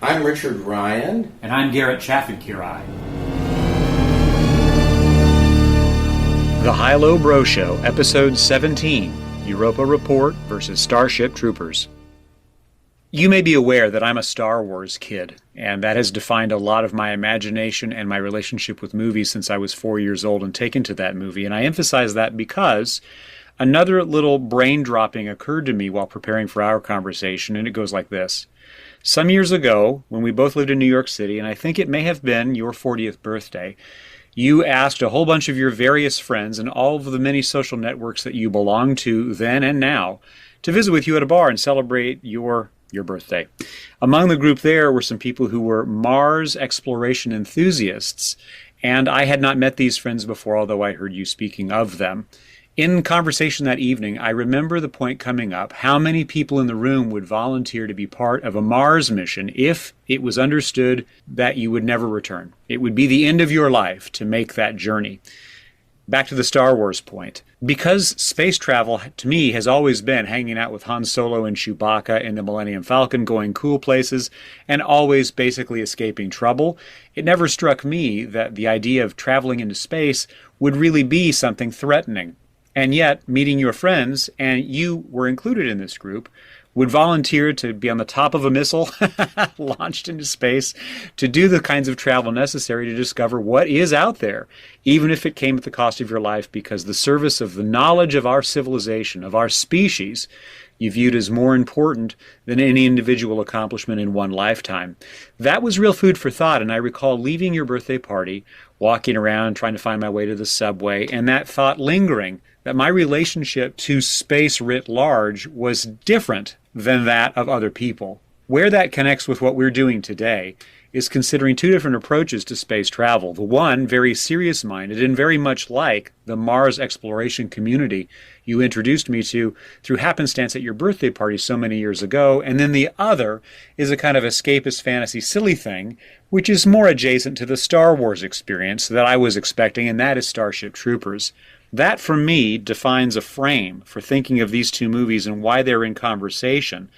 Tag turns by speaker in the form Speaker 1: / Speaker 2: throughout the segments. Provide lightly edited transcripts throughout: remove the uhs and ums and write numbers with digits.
Speaker 1: I'm Richard Ryan.
Speaker 2: And I'm Garrett Chaffin-Quiray.
Speaker 3: The High-Low Bro Show, Episode 17, Europa Report versus Starship Troopers. You may be aware that I'm a Star Wars kid, and that has defined a lot of my imagination and my relationship with movies since I was 4 years old and taken to that movie. And I emphasize that because another little brain dropping occurred to me while preparing for our conversation, and it goes like this. Some years ago, when we both lived in New York City, and I think it may have been your 40th birthday, you asked a whole bunch of your various friends and all of the many social networks that you belonged to then and now to visit with you at a bar and celebrate your birthday. Among the group there were some people who were Mars exploration enthusiasts, and I had not met these friends before, although I heard you speaking of them. In conversation that evening, I remember the point coming up, how many people in the room would volunteer to be part of a Mars mission if it was understood that you would never return. It would be the end of your life to make that journey. Back to the Star Wars point. Because space travel, to me, has always been hanging out with Han Solo and Chewbacca in the Millennium Falcon, going cool places, and always basically escaping trouble, it never struck me that the idea of traveling into space would really be something threatening. And yet, meeting your friends, and you were included in this group, would volunteer to be on the top of a missile launched into space to do the kinds of travel necessary to discover what is out there, even if it came at the cost of your life, because the service of the knowledge of our civilization, of our species, you viewed as more important than any individual accomplishment in one lifetime. That was real food for thought, and I recall leaving your birthday party, walking around, trying to find my way to the subway, and that thought lingering that my relationship to space writ large was different than that of other people. Where that connects with what we're doing today is considering two different approaches to space travel. The one, very serious-minded and very much like the Mars exploration community you introduced me to through happenstance at your birthday party so many years ago. And then the other is a kind of escapist fantasy silly thing, which is more adjacent to the Star Wars experience that I was expecting, and that is Starship Troopers. That, for me, defines a frame for thinking of these two movies and why they're in conversation.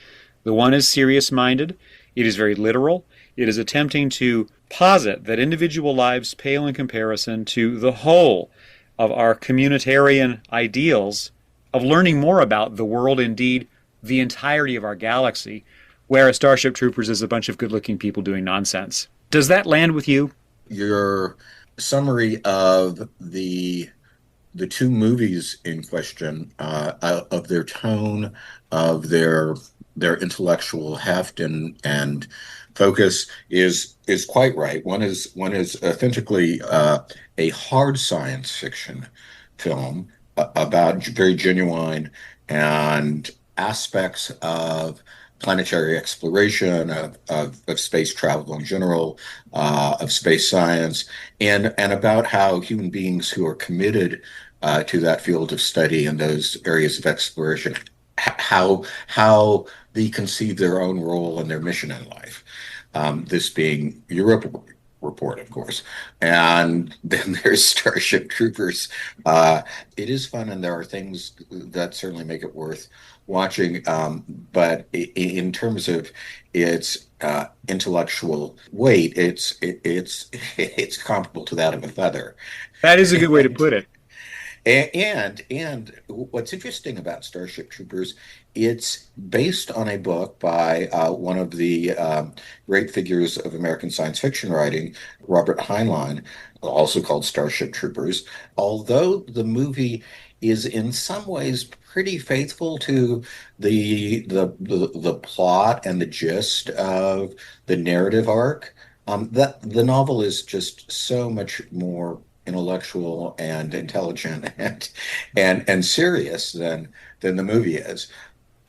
Speaker 3: The one is serious-minded. It is very literal. It is attempting to posit that individual lives pale in comparison to the whole of our communitarian ideals of learning more about the world, indeed, the entirety of our galaxy, whereas Starship Troopers is a bunch of good-looking people doing nonsense. Does that land with you?
Speaker 1: Your summary of the two movies in question, of their tone, of their intellectual heft and focus is quite right. One is authentically a hard science fiction film about very genuine and aspects of planetary exploration, of space travel in general, of space science, and about how human beings who are committed to that field of study and those areas of exploration, how they conceive their own role and their mission in life. This being Europa Report, of course. And then there's Starship Troopers. It is fun, and there are things that certainly make it worth watching. But in terms of its intellectual weight, it's comparable to that of a feather.
Speaker 3: That is a good way to put it.
Speaker 1: And what's interesting about Starship Troopers, it's based on a book by one of the great figures of American science fiction writing, Robert Heinlein, also called Starship Troopers. Although the movie is in some ways pretty faithful to the plot and the gist of the narrative arc, that the novel is just so much more intellectual and intelligent and serious than the movie is.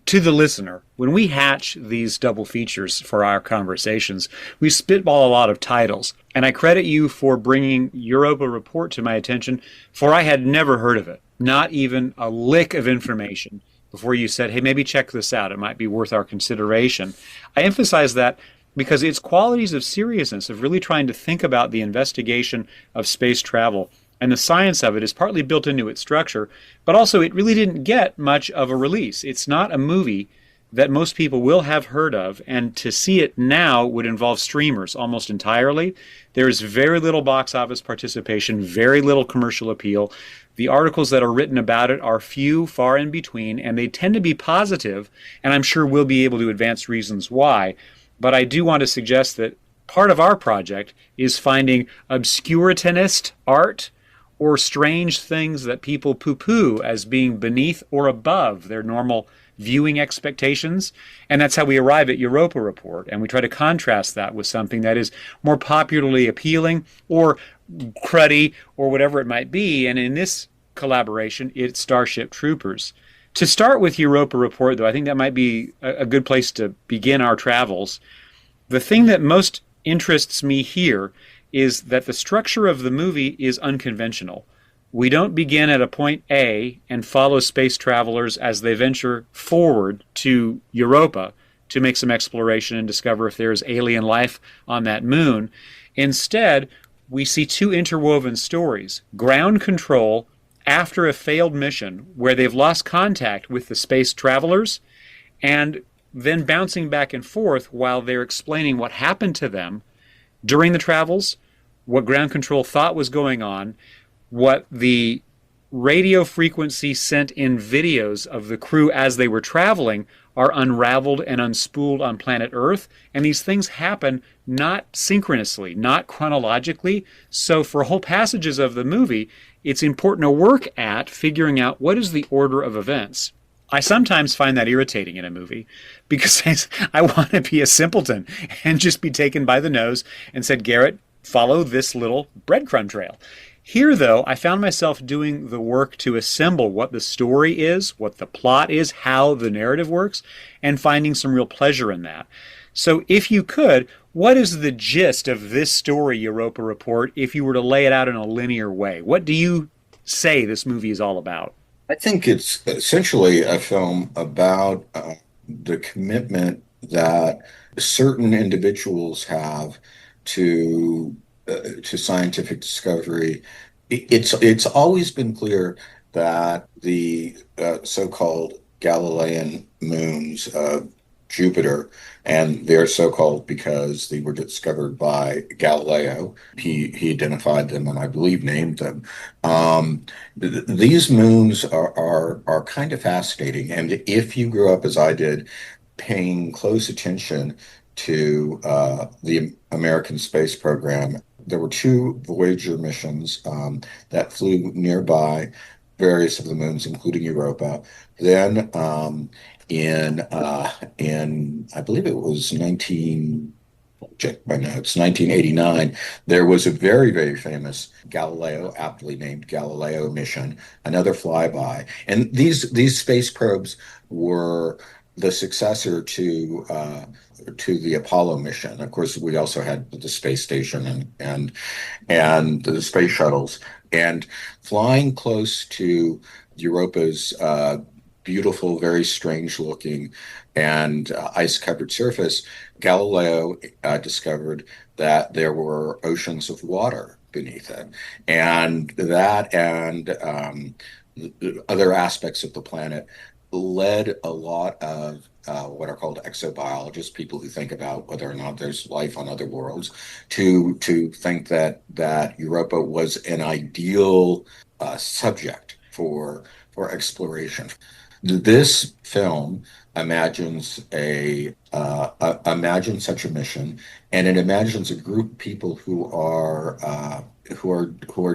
Speaker 3: To the listener, when we hatch these double features for our conversations, we spitball a lot of titles, and I credit you for bringing Europa Report to my attention, for I had never heard of it, not even a lick of information, before you said, hey, maybe check this out, it might be worth our consideration. I emphasize that because its qualities of seriousness, of really trying to think about the investigation of space travel, and the science of it is partly built into its structure, but also it really didn't get much of a release. It's not a movie that most people will have heard of, and to see it now would involve streamers almost entirely. There's very little box office participation, very little commercial appeal. The articles that are written about it are few, far in between, and they tend to be positive, and I'm sure we'll be able to advance reasons why. But I do want to suggest that part of our project is finding obscurationist art or strange things that people poo-poo as being beneath or above their normal viewing expectations. And that's how we arrive at Europa Report. And we try to contrast that with something that is more popularly appealing or cruddy or whatever it might be. And in this collaboration, it's Starship Troopers. To start with Europa Report, though, I think that might be a good place to begin our travels. The thing that most interests me here is that the structure of the movie is unconventional. We don't begin at a point A and follow space travelers as they venture forward to Europa to make some exploration and discover if there is alien life on that moon. Instead, we see two interwoven stories. Ground control after a failed mission where they've lost contact with the space travelers, and then bouncing back and forth while they're explaining what happened to them during the travels, what ground control thought was going on, what the radio frequency sent in videos of the crew as they were traveling are unraveled and unspooled on planet Earth. And these things happen not synchronously, not chronologically. So for whole passages of the movie, it's important to work at figuring out what is the order of events. I sometimes find that irritating in a movie because I want to be a simpleton and just be taken by the nose and said, Garrett, follow this little breadcrumb trail. Here, though, I found myself doing the work to assemble what the story is, what the plot is, how the narrative works, and finding some real pleasure in that. So if you could, what is the gist of this story, Europa Report, if you were to lay it out in a linear way? What do you say this movie is all about?
Speaker 1: I think it's essentially a film about the commitment that certain individuals have to scientific discovery. It's always been clear that the so-called Galilean moons of Jupiter, and they're so-called because they were discovered by Galileo. He identified them and I believe named them. These moons are kind of fascinating, and if you grew up as I did, paying close attention to the American space program, there were two Voyager missions that flew nearby various of the moons, including Europa. Then in I believe it was 1989, there was a very, very famous Galileo, aptly named Galileo mission, another flyby. And these space probes were the successor to the Apollo mission. Of course, we also had the space station and the space shuttles. And flying close to Europa's beautiful, very strange looking and ice-covered surface, Galileo discovered that there were oceans of water beneath it. And that and other aspects of the planet led a lot of what are called exobiologists, people who think about whether or not there's life on other worlds, to think that Europa was an ideal subject for exploration. This film imagines imagines such a mission, and it imagines a group of people who are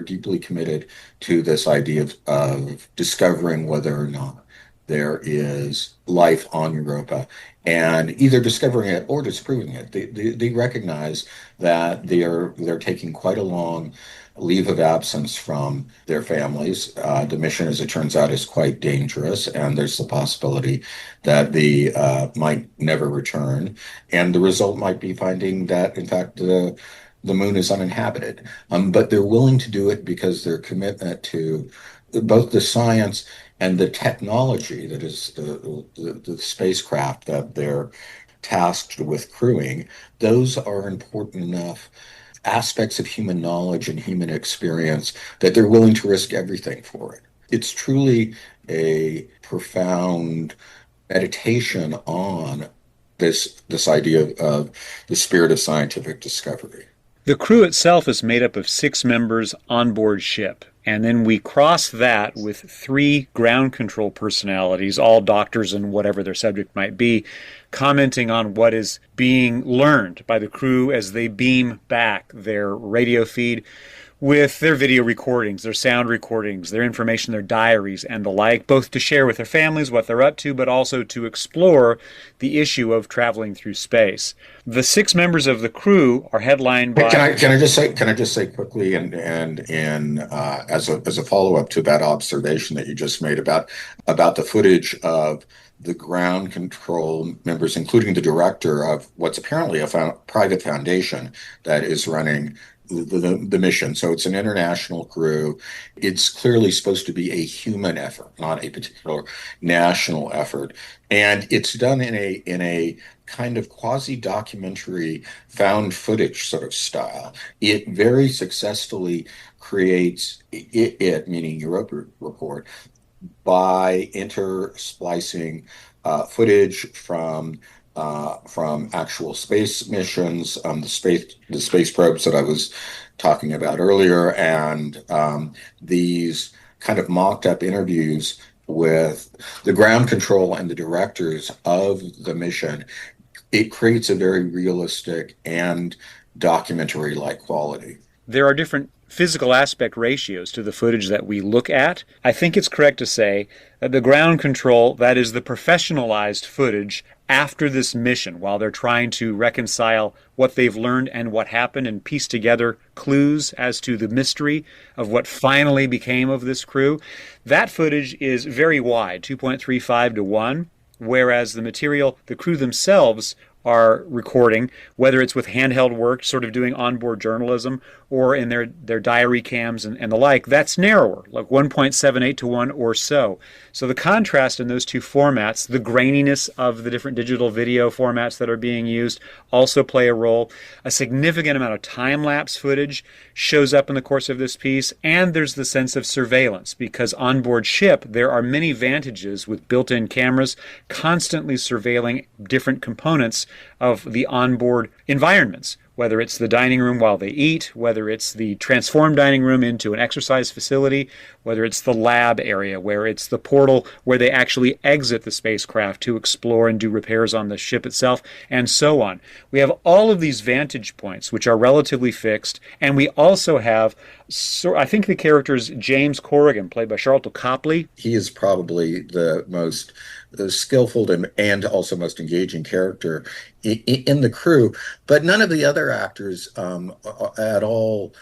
Speaker 1: deeply committed to this idea of discovering whether or not there is life on Europa, and either discovering it or disproving it. They recognize that they're taking quite a long leave of absence from their families. The mission, as it turns out, is quite dangerous, and there's the possibility that they might never return. And the result might be finding that, in fact, the moon is uninhabited. But they're willing to do it because their commitment to both the science and the technology that is the spacecraft that they're tasked with crewing, those are important enough aspects of human knowledge and human experience that they're willing to risk everything for it. It's truly a profound meditation on this idea of the spirit of scientific discovery.
Speaker 3: The crew itself is made up of 6 members on board ship. And then we cross that with 3 ground control personalities, all doctors and whatever their subject might be, commenting on what is being learned by the crew as they beam back their radio feed with their video recordings, their sound recordings, their information, their diaries, and the like, both to share with their families what they're up to, but also to explore the issue of traveling through space. The 6 members of the crew are headlined by.
Speaker 1: Can I just say quickly, and as a follow up to that observation that you just made about the footage of the ground control members, including the director of what's apparently a private foundation that is running the mission. So it's an international crew. It's clearly supposed to be a human effort, not a particular national effort. And it's done in a kind of quasi-documentary found footage sort of style. It very successfully creates meaning Europa Report, by intersplicing footage from actual space missions, the space probes that I was talking about earlier, and these kind of mocked up interviews with the ground control and the directors of the mission. It creates a very realistic and documentary-like quality.
Speaker 3: There are different physical aspect ratios to the footage that we look at. I think it's correct to say that the ground control, that is the professionalized footage after this mission, while they're trying to reconcile what they've learned and what happened and piece together clues as to the mystery of what finally became of this crew, that footage is very wide, 2.35 to 1, whereas the material the crew themselves are recording, whether it's with handheld work, sort of doing onboard journalism, or in their diary cams and the like, that's narrower, like 1.78 to 1 or so. So the contrast in those two formats, the graininess of the different digital video formats that are being used also play a role. A significant amount of time-lapse footage shows up in the course of this piece, and there's the sense of surveillance, because on board ship there are many vantages with built-in cameras constantly surveilling different components of the onboard environments, whether it's the dining room while they eat, whether it's the transformed dining room into an exercise facility, whether it's the lab area, where it's the portal where they actually exit the spacecraft to explore and do repairs on the ship itself, and so on. We have all of these vantage points, which are relatively fixed, and we also have, I think the character is James Corrigan, played by Charlton Copley.
Speaker 1: He is probably the most skillful and also most engaging character in the crew, but none of the other actors at all.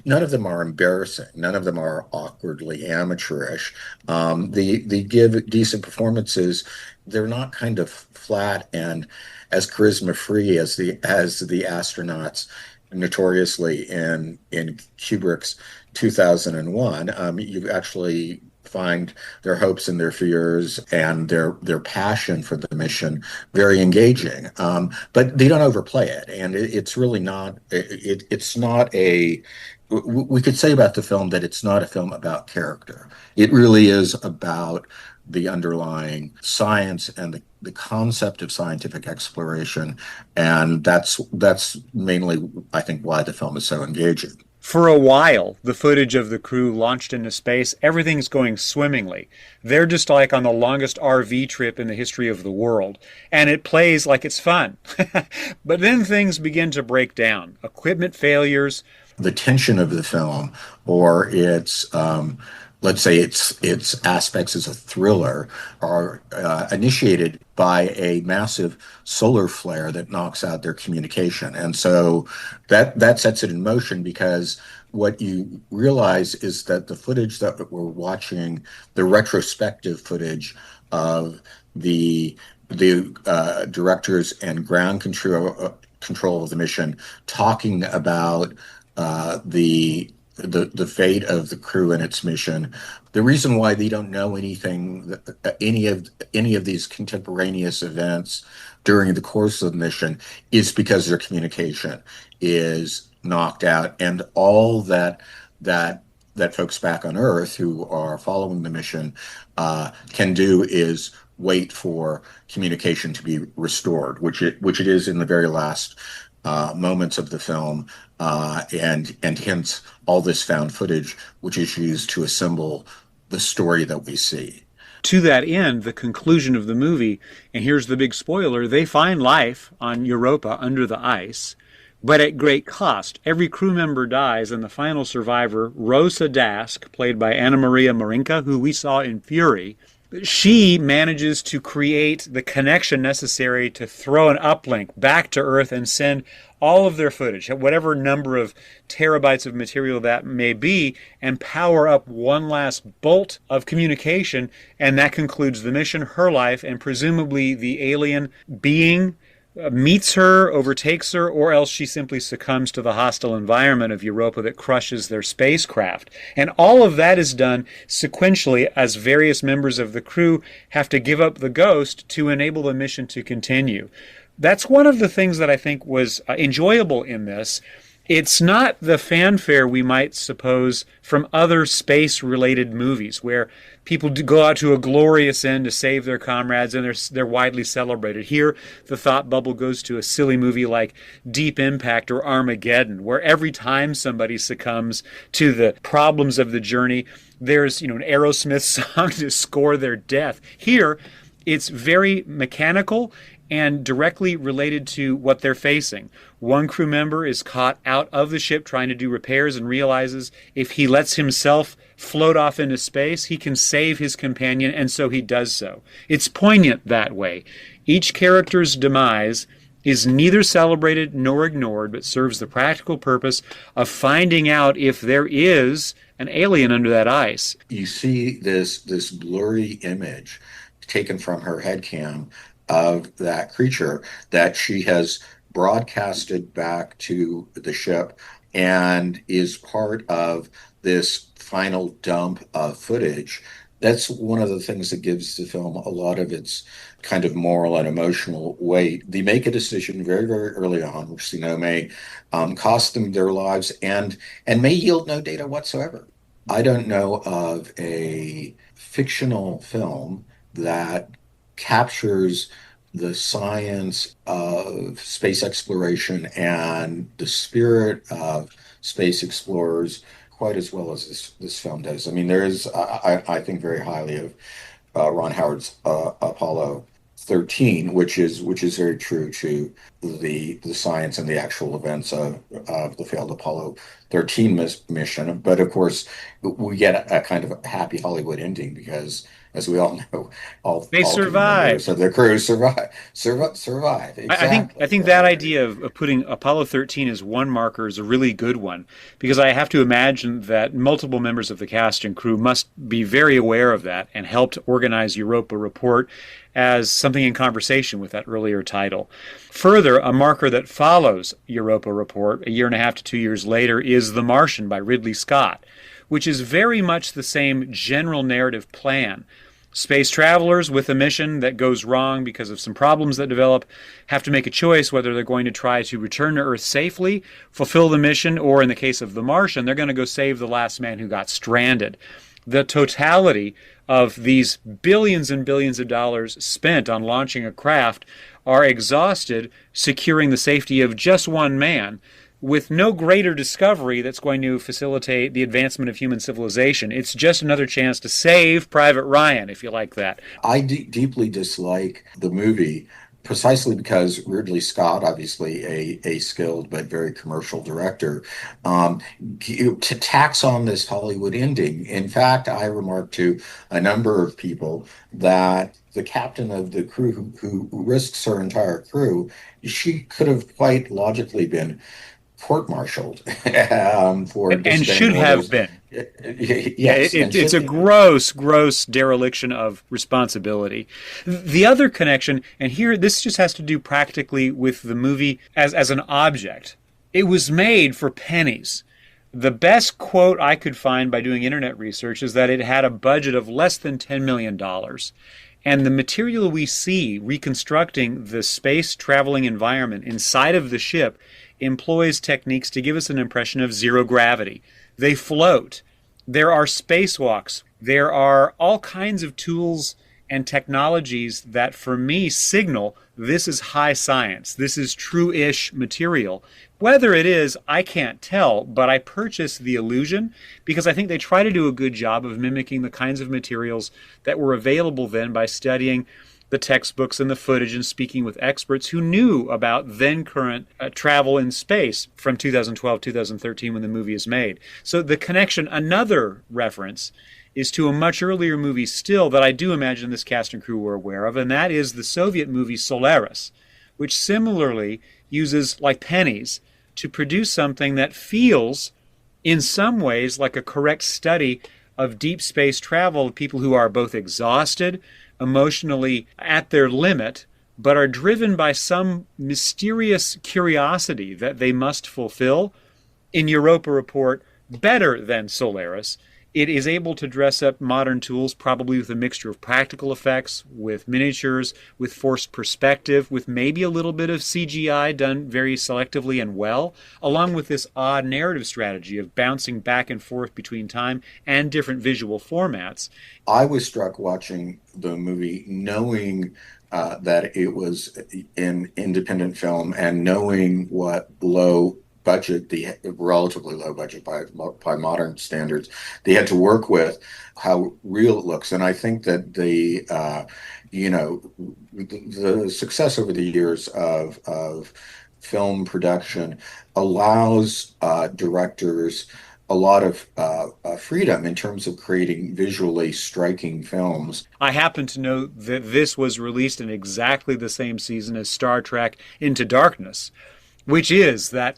Speaker 1: None of them are embarrassing. None of them are awkwardly amateurish. They give decent performances. They're not kind of flat and as charisma free as the astronauts notoriously in Kubrick's 2001. You actually find their hopes and their fears and their passion for the mission very engaging. But they don't overplay it, and it's really not. It's not a. We could say about the film that it's not a film about character. It really is about the underlying science and the concept of scientific exploration, and that's mainly, I think, why the film is so engaging.
Speaker 3: For a while, the footage of the crew launched into space, everything's going swimmingly. They're just like on the longest RV trip in the history of the world, and it plays like it's fun. But then things begin to break down. Equipment failures.
Speaker 1: The tension of the film, or its let's say its aspects as a thriller, are initiated by a massive solar flare that knocks out their communication, and so that sets it in motion, because what you realize is that the footage that we're watching, the retrospective footage of the directors and ground control of the mission talking about the fate of the crew and its mission. The reason why they don't know anything, any of these contemporaneous events during the course of the mission, is because their communication is knocked out, and all that folks back on Earth who are following the mission can do is wait for communication to be restored, which it is in the very last moments of the film, and hence all this found footage, which is used to assemble the story that we see.
Speaker 3: To that end, the conclusion of the movie, and here's the big spoiler, they find life on Europa under the ice, but at great cost. Every crew member dies, and the final survivor, Rosa Dask, played by Anna Maria Marinka, who we saw in Fury, she manages to create the connection necessary to throw an uplink back to Earth and send all of their footage, whatever number of terabytes of material that may be, and power up one last bolt of communication, and that concludes the mission, her life, and presumably the alien being meets her, overtakes her, or else she simply succumbs to the hostile environment of Europa that crushes their spacecraft. And all of that is done sequentially as various members of the crew have to give up the ghost to enable the mission to continue. That's one of the things that I think was enjoyable in this. It's not the fanfare we might suppose from other space-related movies where people do go out to a glorious end to save their comrades and they're widely celebrated. Here, the thought bubble goes to a silly movie like Deep Impact or Armageddon, where every time somebody succumbs to the problems of the journey, there's an Aerosmith song to score their death. Here, it's very mechanical and directly related to what they're facing. One crew member is caught out of the ship trying to do repairs and realizes if he lets himself float off into space, he can save his companion, and so he does so. It's poignant that way. Each character's demise is neither celebrated nor ignored, but serves the practical purpose of finding out if there is an alien under that ice.
Speaker 1: You see this blurry image taken from her headcam of that creature that she has broadcasted back to the ship and is part of this final dump of footage. That's one of the things that gives the film a lot of its kind of moral and emotional weight. They make a decision very, very early on, which may cost them their lives and may yield no data whatsoever. I don't know of a fictional film that captures the science of space exploration and the spirit of space explorers quite as well as this film does. I mean, there is, I think very highly of Ron Howard's Apollo 13, which is very true to the science and the actual events of the failed Apollo 13 mission. But of course, we get a kind of happy Hollywood ending because, as we all know, all
Speaker 3: survive.
Speaker 1: So the crew survive. Exactly.
Speaker 3: I think that idea of putting Apollo 13 as one marker is a really good one, because I have to imagine that multiple members of the cast and crew must be very aware of that and helped organize Europa Report as something in conversation with that earlier title. Further, a marker that follows Europa Report a year and a half to 2 years later is The Martian by Ridley Scott, which is very much the same general narrative plan. Space travelers with a mission that goes wrong because of some problems that develop have to make a choice whether they're going to try to return to Earth safely, fulfill the mission, or in the case of The Martian, they're going to go save the last man who got stranded. The totality of these billions and billions of dollars spent on launching a craft are exhausted securing the safety of just one man, with no greater discovery that's going to facilitate the advancement of human civilization. It's just another chance to save Private Ryan, if you like that.
Speaker 1: I deeply dislike the movie precisely because Ridley Scott, obviously a skilled but very commercial director, to tax on this Hollywood ending. In fact, I remarked to a number of people that the captain of the crew who risks her entire crew, she could have quite logically been court-martialed for
Speaker 3: and should have been.
Speaker 1: Yes,
Speaker 3: it's a gross dereliction of responsibility. The other connection, and here this just has to do practically with the movie as an object. It was made for pennies. The best quote I could find by doing internet research is that it had a budget of less than $10 million. And the material we see reconstructing the space traveling environment inside of the ship employs techniques to give us an impression of zero gravity. They float. There are spacewalks. There are all kinds of tools and technologies that, for me, signal this is high science, this is true-ish material. Whether it is, I can't tell, but I purchase the illusion because I think they try to do a good job of mimicking the kinds of materials that were available then by studying the textbooks and the footage and speaking with experts who knew about then current travel in space from 2012, 2013 when the movie is made. So the connection, another reference, is to a much earlier movie still that I do imagine this cast and crew were aware of, and that is the Soviet movie Solaris, which similarly uses like pennies to produce something that feels in some ways like a correct study of deep space travel, people who are both exhausted, emotionally at their limit, but are driven by some mysterious curiosity that they must fulfill. In Europa Report, better than Solaris, it is able to dress up modern tools, probably with a mixture of practical effects, with miniatures, with forced perspective, with maybe a little bit of CGI done very selectively and well, along with this odd narrative strategy of bouncing back and forth between time and different visual formats.
Speaker 1: I was struck watching the movie knowing that it was an independent film and knowing what low budget, the relatively low budget by modern standards, they had to work with, how real it looks. And I think that the success over the years of film production allows directors a lot of freedom in terms of creating visually striking films.
Speaker 3: I happen to know that this was released in exactly the same season as Star Trek Into Darkness, which is that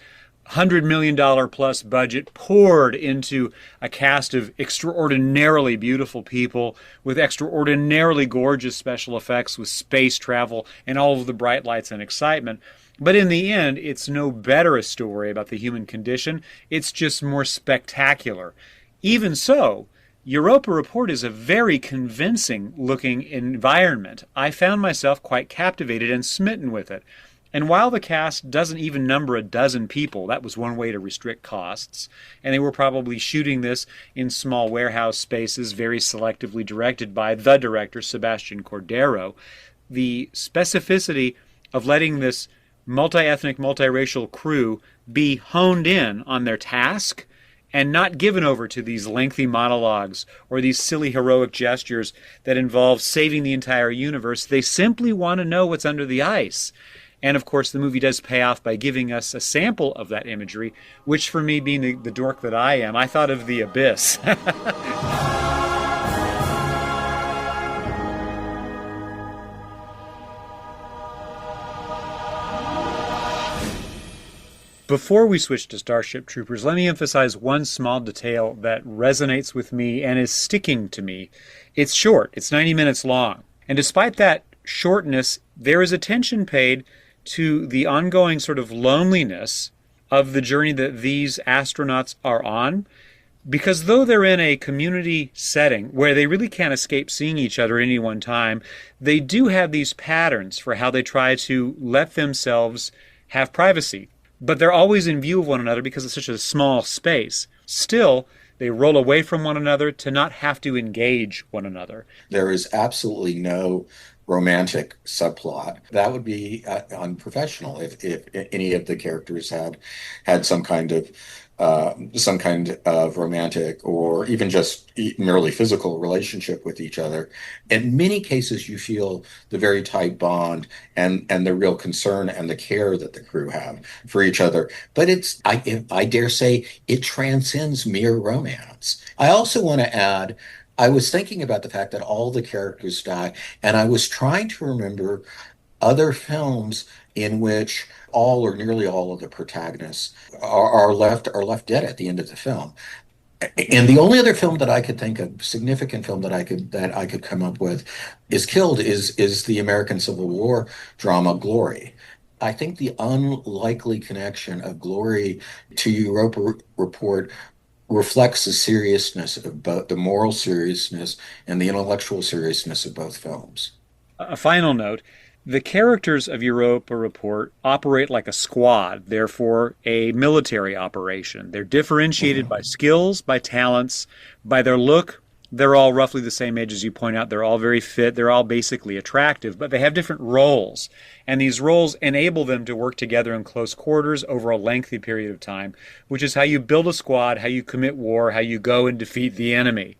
Speaker 3: $100 million plus budget poured into a cast of extraordinarily beautiful people with extraordinarily gorgeous special effects, with space travel and all of the bright lights and excitement. But in the end, it's no better a story about the human condition. It's just more spectacular. Even so, Europa Report is a very convincing looking environment. I found myself quite captivated and smitten with it. And while the cast doesn't even number a dozen people, that was one way to restrict costs, and they were probably shooting this in small warehouse spaces very selectively directed by the director, Sebastian Cordero, the specificity of letting this multi-ethnic, multiracial crew be honed in on their task and not given over to these lengthy monologues or these silly heroic gestures that involve saving the entire universe. They simply want to know what's under the ice. And of course, the movie does pay off by giving us a sample of that imagery, which for me, being the dork that I am, I thought of the abyss. Before we switch to Starship Troopers, let me emphasize one small detail that resonates with me and is sticking to me. It's short. It's 90 minutes long. And despite that shortness, there is attention paid to the ongoing sort of loneliness of the journey that these astronauts are on. Because though they're in a community setting where they really can't escape seeing each other at any one time, they do have these patterns for how they try to let themselves have privacy. But they're always in view of one another because it's such a small space. Still, they roll away from one another to not have to engage one another.
Speaker 1: There is absolutely no romantic subplot. That would be unprofessional if any of the characters had some kind of romantic or even just merely physical relationship with each other. In many cases, you feel the very tight bond and the real concern and the care that the crew have for each other. But I dare say it transcends mere romance. I also want to add, I was thinking about the fact that all the characters die, and I was trying to remember other films in which all or nearly all of the protagonists are left dead at the end of the film. And the only other film that I could think of, significant film that I could come up with, is the American Civil War drama Glory. I think the unlikely connection of Glory to Europa Report reflects the seriousness of both, the moral seriousness and the intellectual seriousness of both films.
Speaker 3: A final note. The characters of Europa Report operate like a squad, therefore a military operation. They're differentiated by skills, by talents, by their look, They're all roughly the same age, as you point out. They're all very fit. They're all basically attractive, but they have different roles. And these roles enable them to work together in close quarters over a lengthy period of time, which is how you build a squad, how you commit war, how you go and defeat the enemy.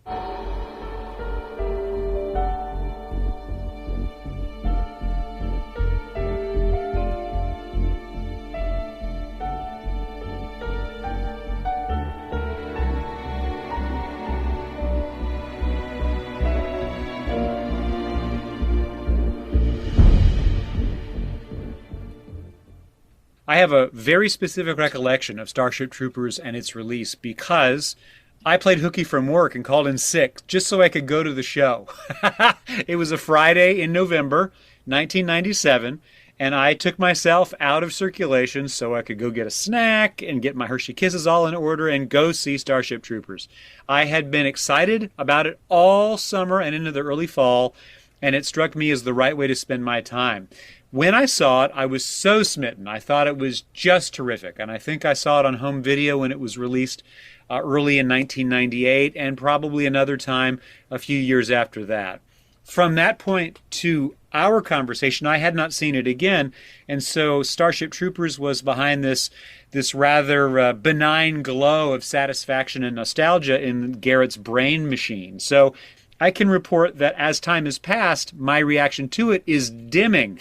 Speaker 3: I have a very specific recollection of Starship Troopers and its release because I played hooky from work and called in sick just so I could go to the show. It was a Friday in November 1997, and I took myself out of circulation so I could go get a snack and get my Hershey Kisses all in order and go see Starship Troopers. I had been excited about it all summer and into the early fall, and it struck me as the right way to spend my time. When I saw it, I was so smitten. I thought it was just terrific. And I think I saw it on home video when it was released early in 1998 and probably another time a few years after that. From that point to our conversation, I had not seen it again. And so Starship Troopers was behind this rather benign glow of satisfaction and nostalgia in Garrett's brain machine. So I can report that as time has passed, my reaction to it is dimming.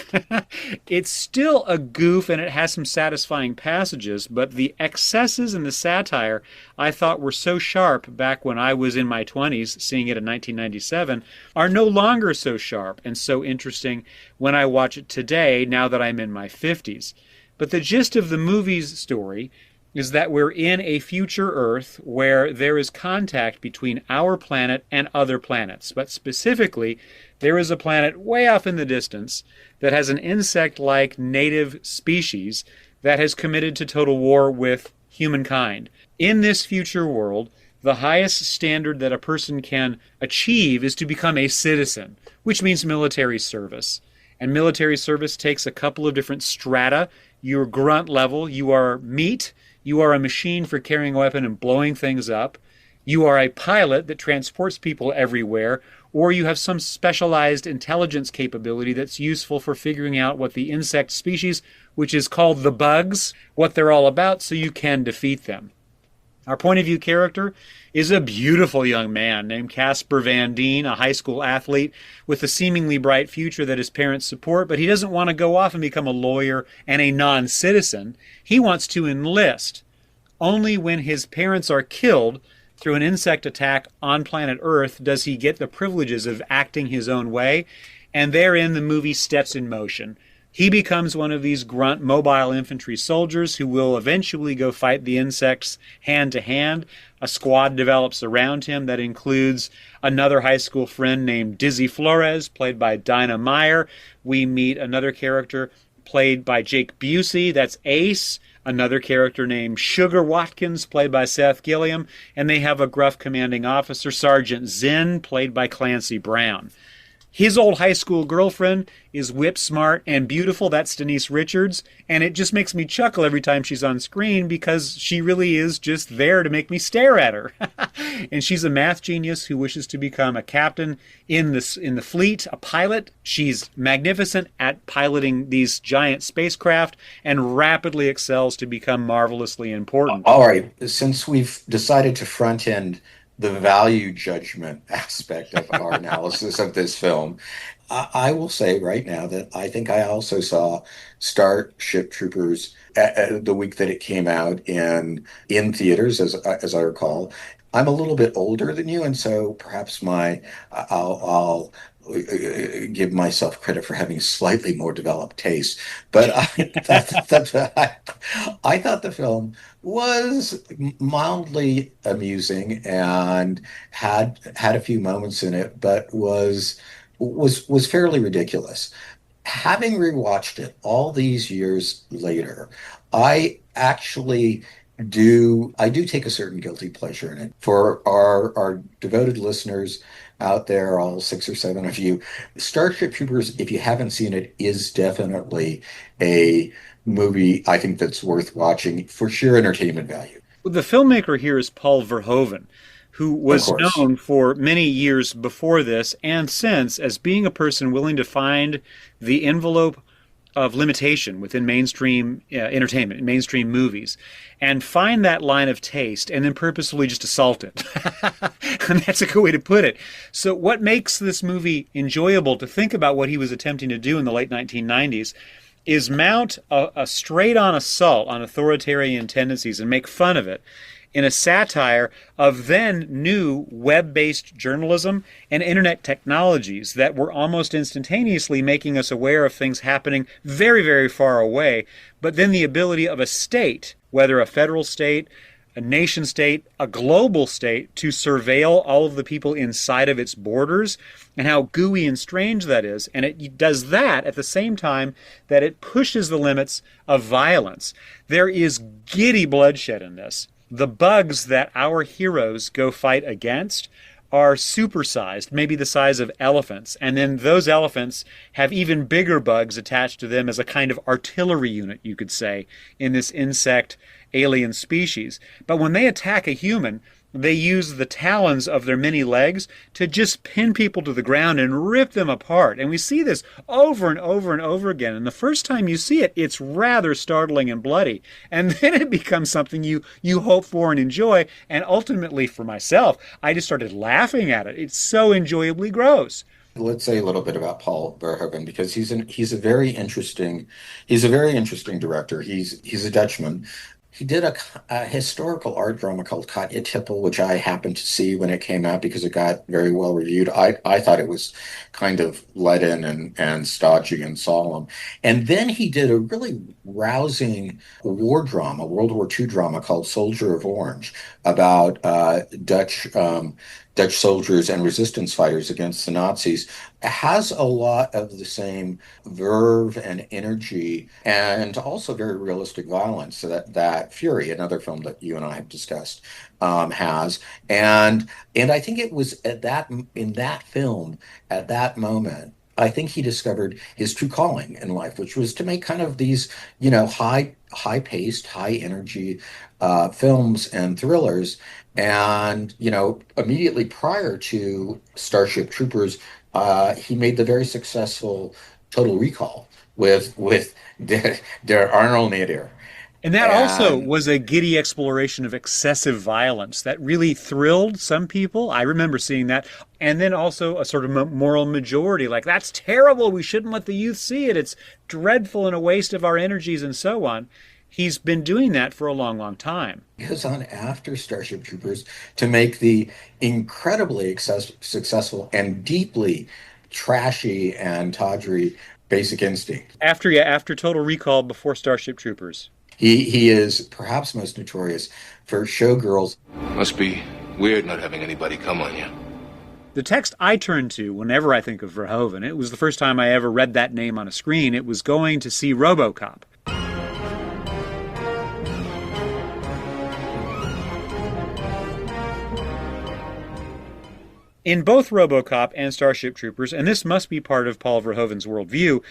Speaker 3: It's still a goof and it has some satisfying passages, but the excesses and the satire I thought were so sharp back when I was in my 20s, seeing it in 1997, are no longer so sharp and so interesting when I watch it today, now that I'm in my 50s. But the gist of the movie's story is that we're in a future Earth where there is contact between our planet and other planets. But specifically, there is a planet way off in the distance that has an insect-like native species that has committed to total war with humankind. In this future world, the highest standard that a person can achieve is to become a citizen, which means military service. And military service takes a couple of different strata. Your grunt level, you are meat. You are a machine for carrying a weapon and blowing things up. You are a pilot that transports people everywhere, or you have some specialized intelligence capability that's useful for figuring out what the insect species, which is called the bugs, what they're all about, so you can defeat them. Our point of view character is a beautiful young man named Casper Van Dien, a high school athlete with a seemingly bright future that his parents support, but he doesn't want to go off and become a lawyer and a non-citizen. He wants to enlist. Only when his parents are killed through an insect attack on planet Earth does he get the privileges of acting his own way, and therein the movie steps in motion. He becomes one of these grunt mobile infantry soldiers who will eventually go fight the insects hand to hand. A squad develops around him that includes another high school friend named Dizzy Flores, played by Dinah Meyer. We meet another character played by Jake Busey, that's Ace. Another character named Sugar Watkins, played by Seth Gilliam. And they have a gruff commanding officer, Sergeant Zinn, played by Clancy Brown. His old high school girlfriend is whip smart and beautiful. That's Denise Richards. And it just makes me chuckle every time she's on screen because she really is just there to make me stare at her. And she's a math genius who wishes to become a captain in the fleet, a pilot. She's magnificent at piloting these giant spacecraft and rapidly excels to become marvelously important.
Speaker 1: All right, since we've decided to front end the value judgment aspect of our analysis of this film, I will say right now that I think I also saw Starship Troopers the week that it came out in theaters, as I recall. I'm a little bit older than you, and so perhaps I'll give myself credit for having slightly more developed taste. But I thought the film was mildly amusing and had a few moments in it, but was fairly ridiculous. Having rewatched it all these years later, I actually I do take a certain guilty pleasure in it. For our devoted listeners out there, all 6 or 7 of you, Starship Troopers, if you haven't seen it, is definitely a movie I think that's worth watching for sheer entertainment value.
Speaker 3: The filmmaker here is Paul Verhoeven, who
Speaker 1: Of
Speaker 3: was
Speaker 1: course.
Speaker 3: known for many years before this and since as being a person willing to find the envelope of limitation within mainstream entertainment, mainstream movies, and find that line of taste and then purposefully just assault it. And that's a good way to put it. So, what makes this movie enjoyable to think about what he was attempting to do in the late 1990s is mount a straight on assault on authoritarian tendencies and make fun of it in a satire of then new web-based journalism and internet technologies that were almost instantaneously making us aware of things happening very, very far away, but then the ability of a state, whether a federal state, a nation state, a global state, to surveil all of the people inside of its borders, and how gooey and strange that is. And it does that at the same time that it pushes the limits of violence. There is giddy bloodshed in this. The bugs that our heroes go fight against are supersized, maybe the size of elephants. And then those elephants have even bigger bugs attached to them as a kind of artillery unit, you could say, in this insect alien species. But when they attack a human, they use the talons of their many legs to just pin people to the ground and rip them apart. And we see this over and over and over again. And the first time you see it, it's rather startling and bloody. And then it becomes something you hope for and enjoy. And ultimately, for myself, I just started laughing at it. It's so enjoyably gross.
Speaker 1: Let's say a little bit about Paul Verhoeven because he's a very interesting director. He's a Dutchman. He did a historical art drama called Tippel, which I happened to see when it came out because it got very well reviewed. I thought it was kind of let in and stodgy and solemn. And then he did a really rousing war drama, World War II drama called Soldier of Orange, about Dutch soldiers and resistance fighters against the Nazis. It has a lot of the same verve and energy and also very realistic violence that Fury, another film that you and I have discussed, has. And I think it was in that film, at that moment, I think he discovered his true calling in life, which was to make kind of these, high paced, high energy films and thrillers. And, immediately prior to Starship Troopers, he made the very successful Total Recall with der Arnold Nader.
Speaker 3: And that also
Speaker 1: And
Speaker 3: was a giddy exploration of excessive violence that really thrilled some people. I remember seeing that. And then also a sort of moral majority, like, that's terrible. We shouldn't let the youth see it. It's dreadful and a waste of our energies and so on. He's been doing that for a long, long time.
Speaker 1: goes on after Starship Troopers to make the incredibly successful and deeply trashy and tawdry Basic Instinct.
Speaker 3: After Total Recall, before Starship Troopers.
Speaker 1: He is perhaps most notorious for Showgirls.
Speaker 4: Must be weird not having anybody come on you.
Speaker 3: The text I turn to whenever I think of Verhoeven, it was the first time I ever read that name on a screen, it was going to see RoboCop. In both RoboCop and Starship Troopers, and this must be part of Paul Verhoeven's worldview,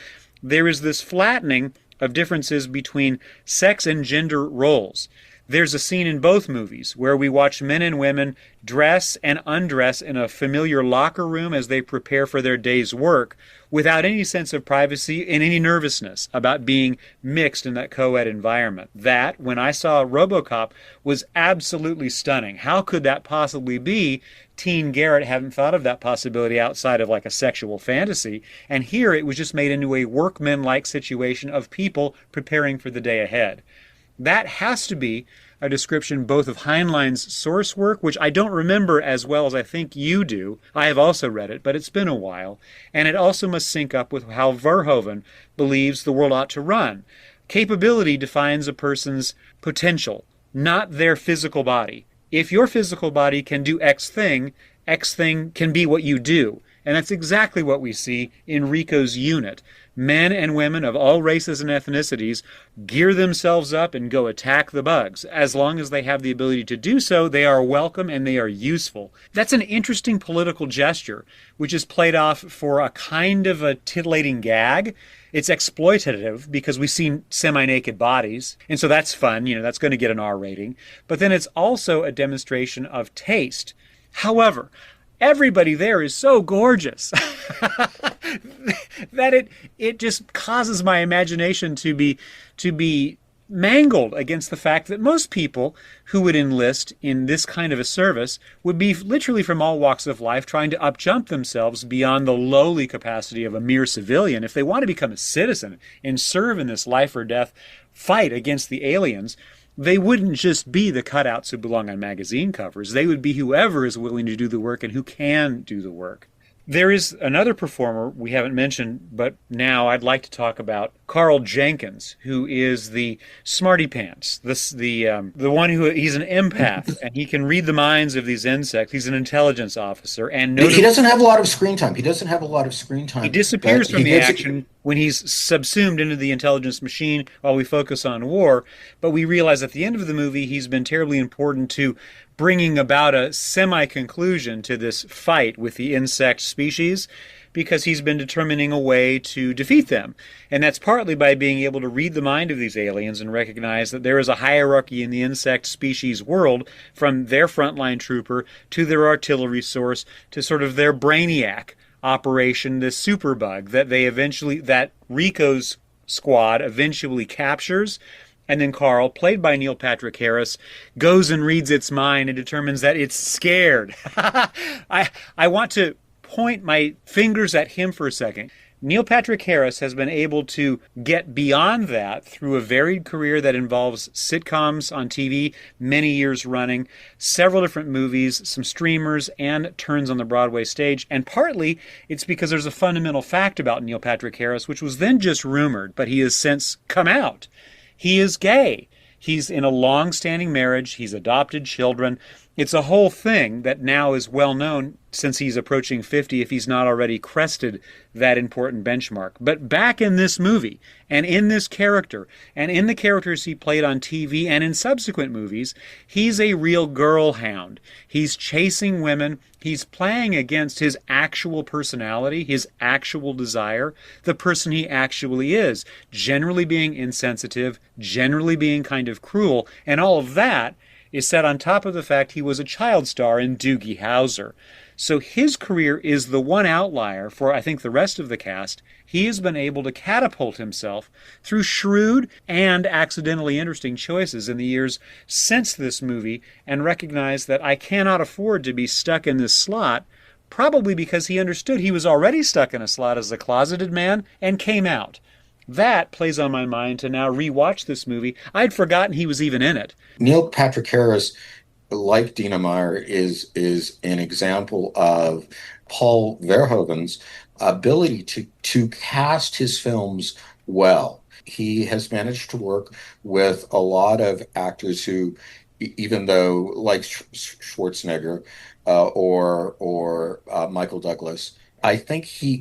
Speaker 3: there is this flattening of differences between sex and gender roles. There's a scene in both movies where we watch men and women dress and undress in a familiar locker room as they prepare for their day's work without any sense of privacy and any nervousness about being mixed in that co-ed environment. That, when I saw RoboCop, was absolutely stunning. How could that possibly be? Teen Garrett hadn't thought of that possibility outside of like a sexual fantasy. And here it was just made into a workman-like situation of people preparing for the day ahead. That has to be a description both of Heinlein's source work, which I don't remember as well as I think you do. I have also read it, but it's been a while. And it also must sync up with how Verhoeven believes the world ought to run. Capability defines a person's potential, not their physical body. If your physical body can do X thing can be what you do. And that's exactly what we see in Rico's unit. Men and women of all races and ethnicities gear themselves up and go attack the bugs. As long as they have the ability to do so, they are welcome and they are useful. That's an interesting political gesture, which is played off for a kind of a titillating gag. It's exploitative because we see semi-naked bodies, and so that's fun. That's going to get an R rating. But then it's also a demonstration of taste. However, everybody there is so gorgeous that it just causes my imagination to be mangled against the fact that most people who would enlist in this kind of a service would be literally from all walks of life trying to upjump themselves beyond the lowly capacity of a mere civilian. If they want to become a citizen and serve in this life or death fight against the aliens, they wouldn't just be the cutouts who belong on magazine covers. They would be whoever is willing to do the work and who can do the work. There is another performer we haven't mentioned, but now I'd like to talk about Carl Jenkins, who is the smarty pants, the one who he's an empath and he can read the minds of these insects. He's an intelligence officer, and
Speaker 1: he doesn't have a lot of screen time. He
Speaker 3: disappears from the action when he's subsumed into the intelligence machine while we focus on war. But we realize at the end of the movie he's been terribly important to bringing about a semi-conclusion to this fight with the insect species, because he's been determining a way to defeat them. And that's partly by being able to read the mind of these aliens and recognize that there is a hierarchy in the insect species world, from their frontline trooper to their artillery source to sort of their brainiac operation, this superbug that Rico's squad eventually captures. And then Carl, played by Neil Patrick Harris, goes and reads its mind and determines that it's scared. I want to point my fingers at him for a second. Neil Patrick Harris has been able to get beyond that through a varied career that involves sitcoms on TV, many years running, several different movies, some streamers, and turns on the Broadway stage. And partly it's because there's a fundamental fact about Neil Patrick Harris, which was then just rumored, but he has since come out. He is gay. He's in a long-standing marriage. He's adopted children. It's a whole thing that now is well known since he's approaching 50, if he's not already crested that important benchmark. But back in this movie, and in this character, and in the characters he played on TV and in subsequent movies, he's a real girl hound. He's chasing women. He's playing against his actual personality, his actual desire, the person he actually is, generally being insensitive, generally being kind of cruel, and all of that is set on top of the fact he was a child star in Doogie Howser. So his career is the one outlier for, I think, the rest of the cast. He has been able to catapult himself through shrewd and accidentally interesting choices in the years since this movie, and recognize that I cannot afford to be stuck in this slot, probably because he understood he was already stuck in a slot as a closeted man and came out. That plays on my mind to now rewatch this movie. I'd forgotten he was even in it.
Speaker 1: Neil Patrick Harris, like Dina Meyer, is an example of Paul Verhoeven's ability to cast his films well. He has managed to work with a lot of actors who, even though, like Schwarzenegger or Michael Douglas, I think he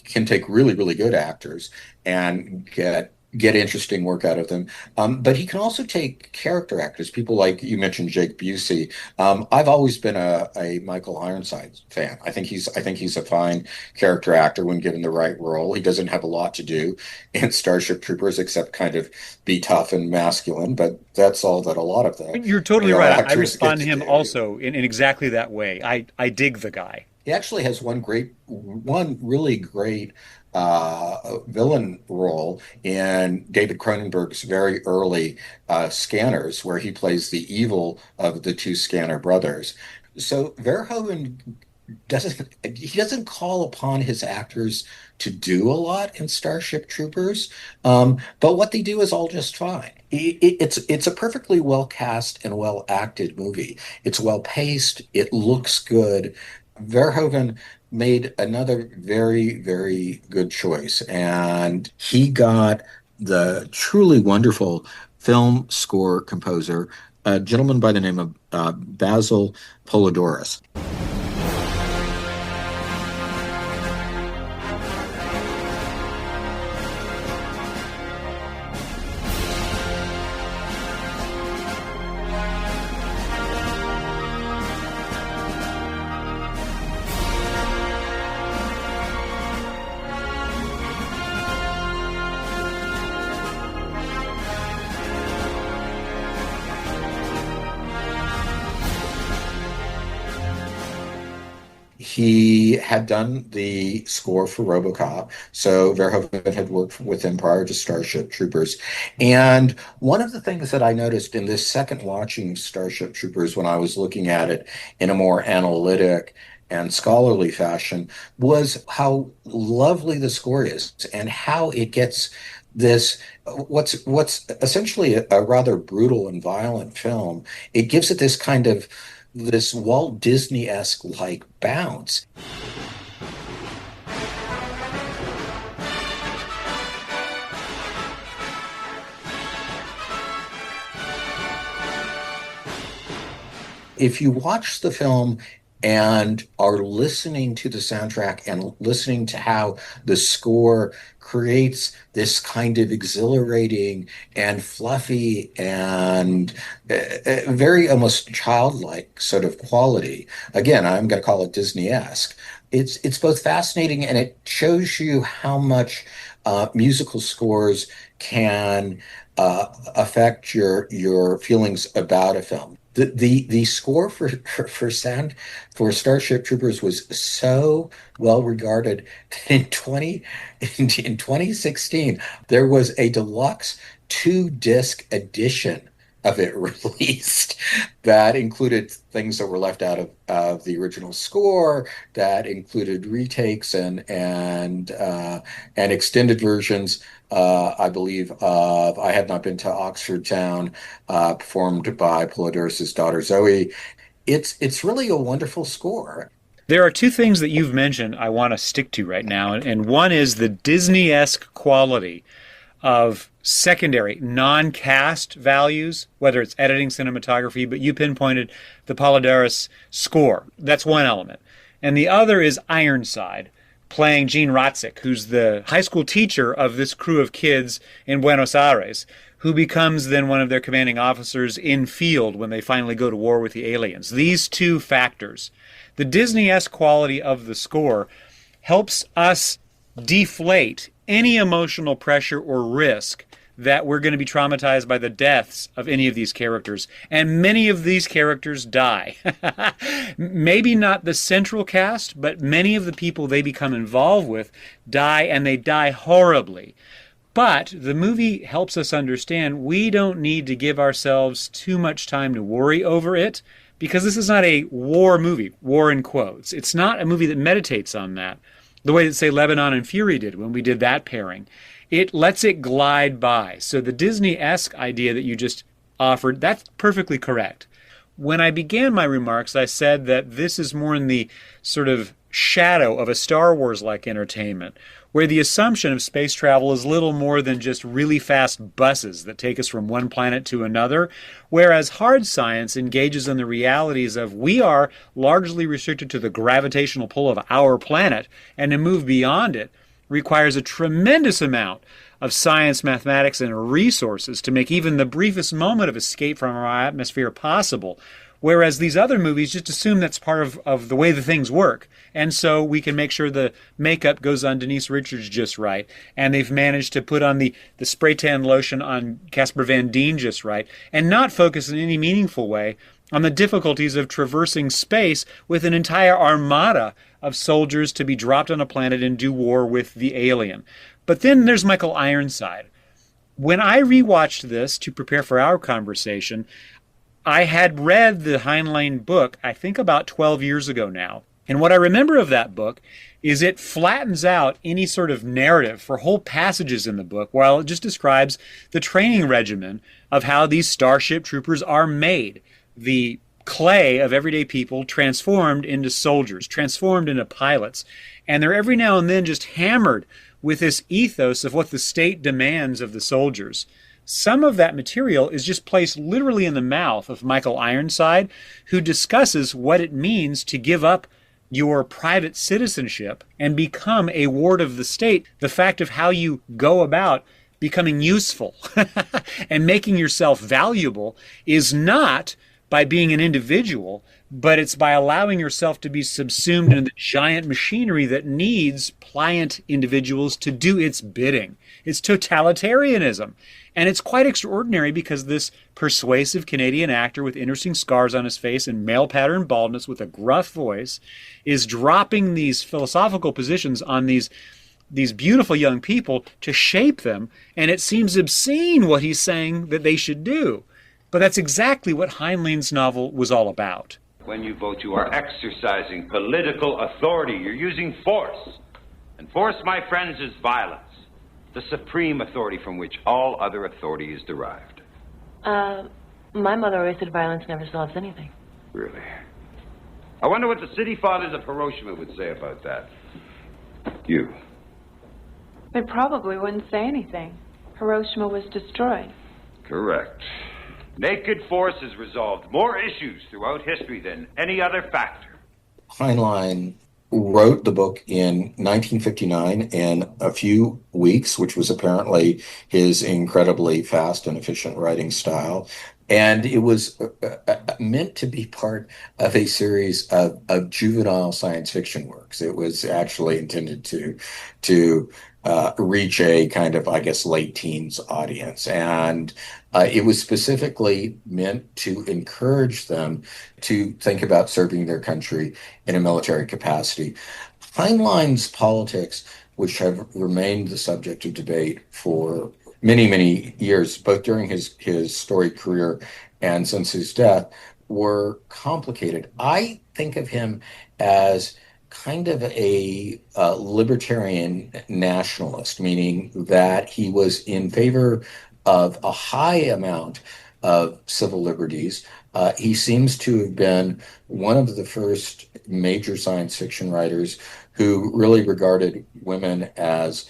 Speaker 1: can take really, really good actors and get interesting work out of them. But he can also take character actors, people like you mentioned, Jake Busey. I've always been a Michael Ironside fan. I think he's a fine character actor when given the right role. He doesn't have a lot to do in Starship Troopers except kind of be tough and masculine, but that's all that a lot of them.
Speaker 3: You're totally right. I respond to him also in exactly that way. I dig the guy.
Speaker 1: He actually has one really great villain role in David Cronenberg's very early Scanners, where he plays the evil of the two Scanner brothers. So Verhoeven doesn't call upon his actors to do a lot in Starship Troopers, but what they do is all just fine. It's a perfectly well cast and well acted movie. It's well paced. It looks good. Verhoeven made another very, very good choice, and he got the truly wonderful film score composer, a gentleman by the name of Basil Polidorus. He had done the score for RoboCop, so Verhoeven had worked with him prior to Starship Troopers. And one of the things that I noticed in this second watching Starship Troopers, when I was looking at it in a more analytic and scholarly fashion, was how lovely the score is and how it gets this what's essentially a rather brutal and violent film. It gives it this kind of this Walt Disney-esque like bounce. If you watch the film and are listening to the soundtrack and listening to how the score creates this kind of exhilarating and fluffy and very almost childlike sort of quality. Again, I'm going to call it Disney-esque. It's both fascinating and it shows you how much musical scores can affect your feelings about a film. The score for Starship Troopers was so well regarded that in 2016 there was a deluxe 2-disc edition of it released that included things that were left out of the original score, that included retakes and extended versions. I believe of I Had Not Been to Oxford Town, performed by Polydorus's daughter Zoe. It's really a wonderful score.
Speaker 3: There are two things that you've mentioned I want to stick to right now, and one is the Disney-esque quality of secondary non-cast values, whether it's editing, cinematography, but you pinpointed the Polydorus score. That's one element. And the other is Ironside, playing Gene Rotzik, who's the high school teacher of this crew of kids in Buenos Aires, who becomes then one of their commanding officers in field when they finally go to war with the aliens. These two factors, the Disney-esque quality of the score, helps us deflate any emotional pressure or risk that we're going to be traumatized by the deaths of any of these characters. And many of these characters die. Maybe not the central cast, but many of the people they become involved with die, and they die horribly. But the movie helps us understand we don't need to give ourselves too much time to worry over it, because this is not a war movie, war in quotes. It's not a movie that meditates on that, the way that, say, Lebanon and Fury did when we did that pairing. It lets it glide by. So the Disney-esque idea that you just offered, that's perfectly correct. When I began my remarks, I said that this is more in the sort of shadow of a Star Wars-like entertainment, where the assumption of space travel is little more than just really fast buses that take us from one planet to another, whereas hard science engages in the realities of we are largely restricted to the gravitational pull of our planet, and to move beyond it requires a tremendous amount of science, mathematics, and resources to make even the briefest moment of escape from our atmosphere possible. Whereas these other movies just assume that's part of the way the things work. And so we can make sure the makeup goes on Denise Richards just right. And they've managed to put on the spray tan lotion on Casper Van Dien just right. And not focus in any meaningful way on the difficulties of traversing space with an entire armada of soldiers to be dropped on a planet and do war with the alien. But then there's Michael Ironside. When I rewatched this to prepare for our conversation, I had read the Heinlein book, I think about 12 years ago now. And what I remember of that book is it flattens out any sort of narrative for whole passages in the book, while it just describes the training regimen of how these Starship Troopers are made. The clay of everyday people transformed into soldiers, transformed into pilots. And they're every now and then just hammered with this ethos of what the state demands of the soldiers. Some of that material is just placed literally in the mouth of Michael Ironside, who discusses what it means to give up your private citizenship and become a ward of the state. The fact of how you go about becoming useful and making yourself valuable is not by being an individual, but it's by allowing yourself to be subsumed in the giant machinery that needs pliant individuals to do its bidding. It's totalitarianism. And it's quite extraordinary because this persuasive Canadian actor with interesting scars on his face and male pattern baldness with a gruff voice is dropping these philosophical positions on these beautiful young people to shape them, and it seems obscene what he's saying that they should do. But that's exactly what Heinlein's novel was all about.
Speaker 5: When you vote, you are exercising political authority. You're using force. And force, my friends, is violence. The supreme authority from which all other authority is derived.
Speaker 6: My mother always said violence never solves anything.
Speaker 5: Really? I wonder what the city fathers of Hiroshima would say about that. You.
Speaker 7: They probably wouldn't say anything. Hiroshima was destroyed.
Speaker 5: Correct. Naked force has resolved more issues throughout history than any other factor.
Speaker 1: Heinlein wrote the book in 1959 in a few weeks, which was apparently his incredibly fast and efficient writing style. And it was meant to be part of a series of juvenile science fiction works. It was actually intended to reach a kind of, I guess, late teens audience. And it was specifically meant to encourage them to think about serving their country in a military capacity. Heinlein's politics, which have remained the subject of debate for many, many years, both during his storied career and since his death, were complicated. I think of him as kind of a libertarian nationalist, meaning that he was in favor of a high amount of civil liberties. He seems to have been one of the first major science fiction writers who really regarded women as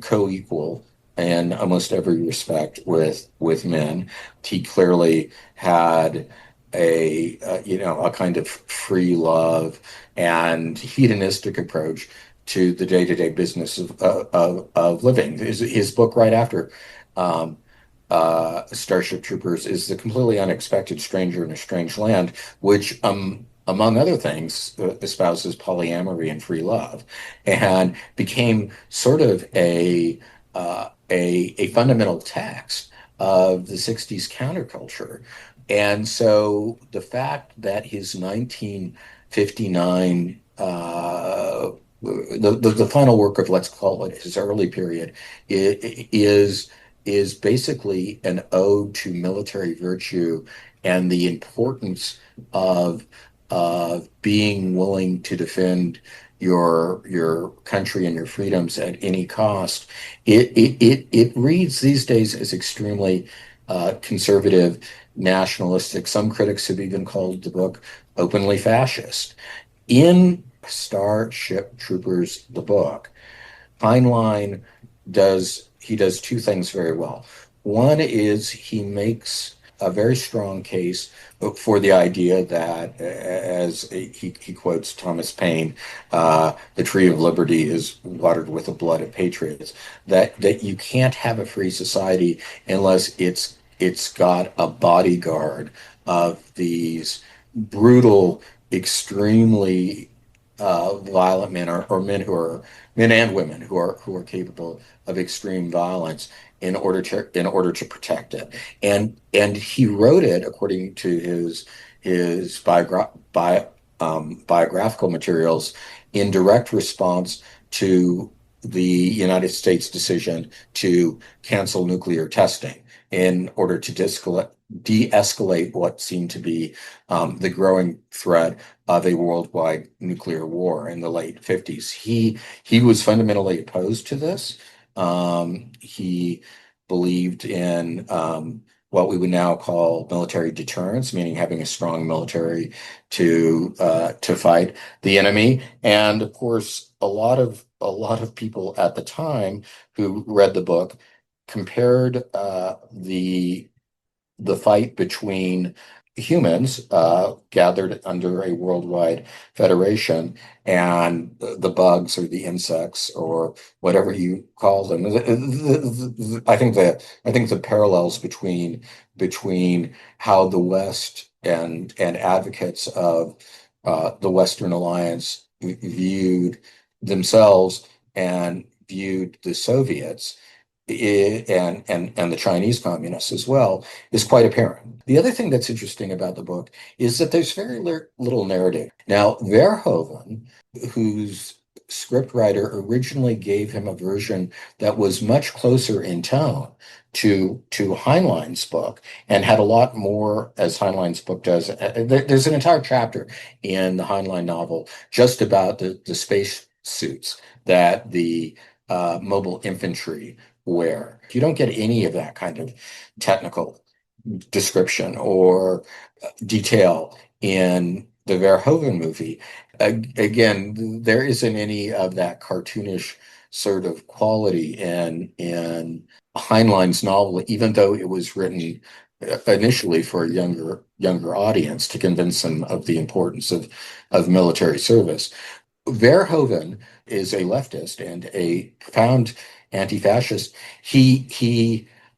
Speaker 1: co-equal in almost every respect with men. He clearly had a kind of free love and hedonistic approach to the day-to-day business of living. His book right after Starship Troopers is The Completely Unexpected Stranger in a Strange Land, which among other things, espouses polyamory and free love, and became sort of a fundamental text of the 60s counterculture. And so the fact that his 1959, the final work of, let's call it his early period, is basically an ode to military virtue and the importance of being willing to defend your country and your freedoms at any cost. It reads these days as extremely conservative, nationalistic. Some critics have even called the book openly fascist. In Starship Troopers, the book, Heinlein does two things very well. One is he makes a very strong case for the idea that, as he quotes Thomas Paine, the tree of liberty is watered with the blood of patriots, that you can't have a free society unless it's got a bodyguard of these brutal, extremely violent men, or men and women who are capable of extreme violence in order to protect it. And he wrote it, according to his biographical materials, in direct response to the United States decision to cancel nuclear testing in order to de-escalate what seemed to be the growing threat of a worldwide nuclear war in the late 50s. He was fundamentally opposed to this. He believed in what we would now call military deterrence, meaning having a strong military to fight the enemy. And of course, a lot of people at the time who read the book compared the fight between humans gathered under a worldwide federation, and the bugs or the insects or whatever you call them. I think the parallels between how the West and advocates of the Western Alliance viewed themselves and viewed the Soviets and the Chinese communists as well is quite apparent. The other thing that's interesting about the book is that there's very little narrative. Now, Verhoeven, whose scriptwriter originally gave him a version that was much closer in tone to Heinlein's book and had a lot more, as Heinlein's book does. There's an entire chapter in the Heinlein novel just about the space suits that the mobile infantry wear. You don't get any of that kind of technical description or detail in the Verhoeven movie. Again, there isn't any of that cartoonish sort of quality in Heinlein's novel, even though it was written initially for a younger audience to convince them of the importance of military service. Verhoeven is a leftist and a profound anti-fascist.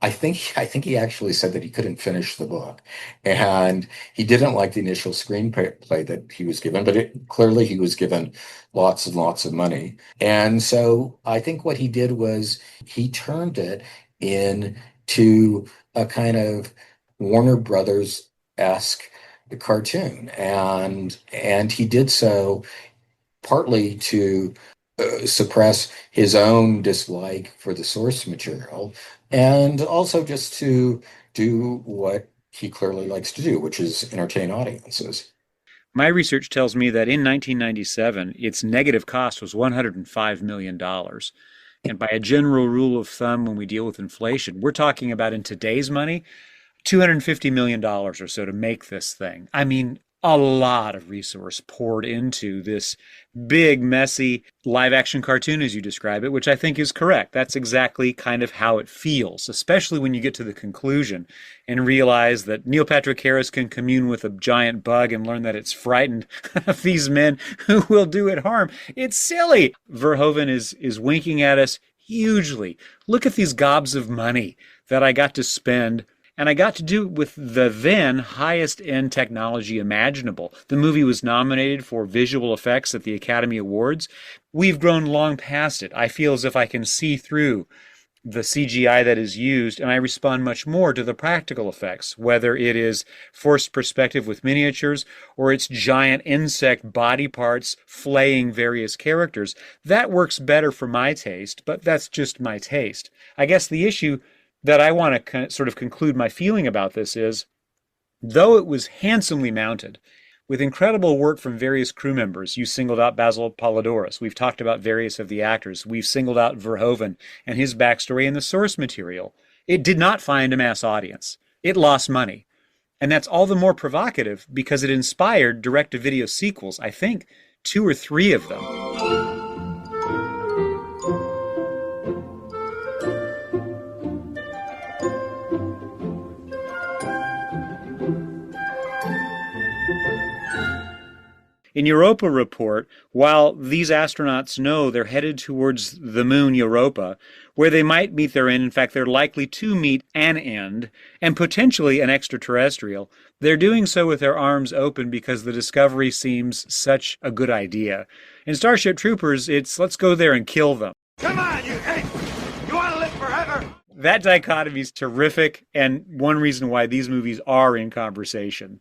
Speaker 1: I think he actually said that he couldn't finish the book, and he didn't like the initial screenplay that he was given, but clearly he was given lots and lots of money. And so I think what he did was he turned it into a kind of Warner Brothers-esque cartoon, and he did so partly to suppress his own dislike for the source material, and also just to do what he clearly likes to do, which is entertain audiences.
Speaker 3: My research tells me that in 1997, its negative cost was $105 million. And by a general rule of thumb, when we deal with inflation, we're talking about, in today's money, $250 million or so to make this thing. I mean, a lot of resource poured into this big, messy live-action cartoon, as you describe it, which I think is correct. That's exactly kind of how it feels, especially when you get to the conclusion and realize that Neil Patrick Harris can commune with a giant bug and learn that it's frightened of these men who will do it harm. It's silly. Verhoeven is winking at us hugely. Look at these gobs of money that I got to spend, and I got to do it with the then highest end technology imaginable. The movie was nominated for visual effects at the Academy Awards. We've grown long past it. I feel as if I can see through the CGI that is used, and I respond much more to the practical effects, whether it is forced perspective with miniatures or it's giant insect body parts flaying various characters. That works better for my taste, but that's just my taste. I guess the issue that I want to sort of conclude my feeling about this is, though it was handsomely mounted, with incredible work from various crew members, you singled out Basil Polidoris. We've talked about various of the actors. We've singled out Verhoeven and his backstory in the source material. It did not find a mass audience. It lost money. And that's all the more provocative because it inspired direct-to-video sequels, I think 2 or 3 of them. In Europa Report, while these astronauts know they're headed towards the moon Europa, where they might meet their end, in fact, they're likely to meet an end, and potentially an extraterrestrial, they're doing so with their arms open because the discovery seems such a good idea. In Starship Troopers, it's let's go there and kill them.
Speaker 8: Come on, you hate! You want to live forever?
Speaker 3: That dichotomy is terrific, and one reason why these movies are in conversation.